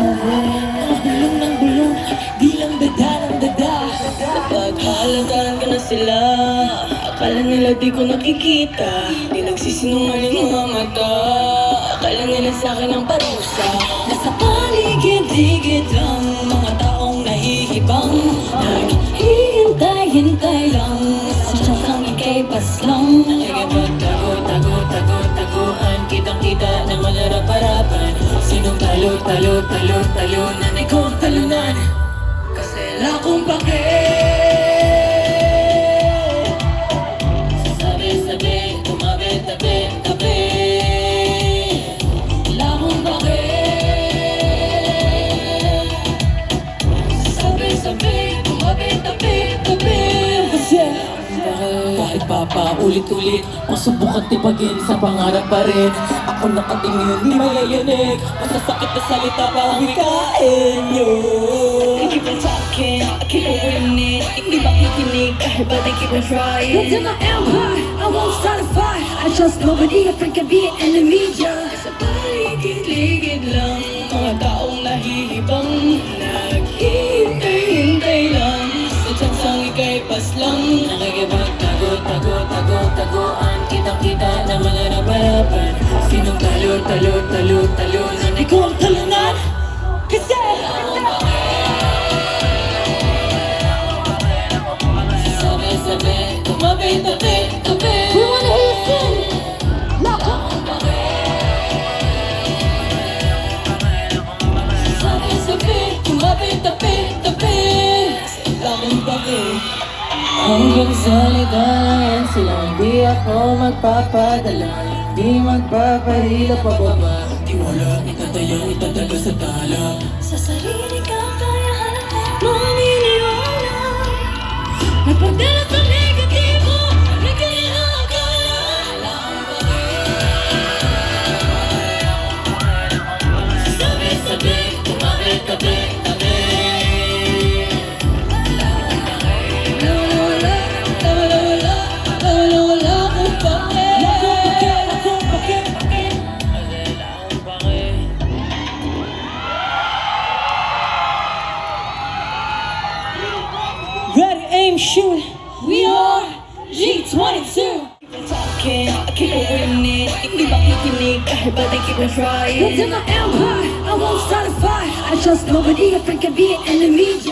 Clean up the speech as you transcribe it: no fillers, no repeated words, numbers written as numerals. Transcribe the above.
Bulong ng bulong, di lang dada ng dada. Napaghalataan ka na sila, akala nila di ko nakikita. Di nagsisinungaling mga mata, akala nila sa'kin ang parusa. Nasa paligid-ligid lang mga taong nahihibang, naghihintay-hintay lang, sadyang ika'y paslang. Nakikipagtago-tago-tago-taguan, kitang-kita ng malarap-harapan. Sinong talo-talo-talo-talo na ikaw ang talunan, kasi wala akong pake. Sabi-sabi, tumabi-tabi-tabi, wala akong pake. Sabi-sabi, tumabi-tabi-tabi, kasi kahit papaulit-ulit masubukan tipagin sa pangarap pa rin. Ako nakatingin, di mayayanig, masasakit na salita pa ang wikain nyo. I keep on talking, I keep on winning, hindi ba kikinig kahit ba they keep on trying. Built in my empire, I won't start a fight. I trust nobody, a friend can be an enemy. Sa paligid-ligid lang mga taong nahihibang, naghihintay-hintay lang, sa tsansang ika'y paslang. Nakikipagtago-tago-tago-taguan, kitang-kita ng mga naparapan. Sinong talo-talo-talo-talo na ikaw ang talunan, kasi sabi-sabi, tumabi-tabi-tabi. We wanna hear you sing. Lock up. Sabi-sabi, tumabi-tabi-tabi, kasi wala akong pake. Hanggang salita lang yan sila, hindi ako magpapadala, hindi magpaparila pababa. Tiwala, itatayang itataga sa tala. Sa sarili ka kaya halata, maniniwala. Magpagdala sa negatibo, hindi ka nakakala. Sabi-sabi, tumabi-tabi-tabi, wala akong pake. Ready, aim, shoot. We are G22. Talking, I keep on winning, hindi ba kikinig kahit ba they keep on Built in trying. my empire, I won't start a fight. I trust nobody, a friend can be an enemy.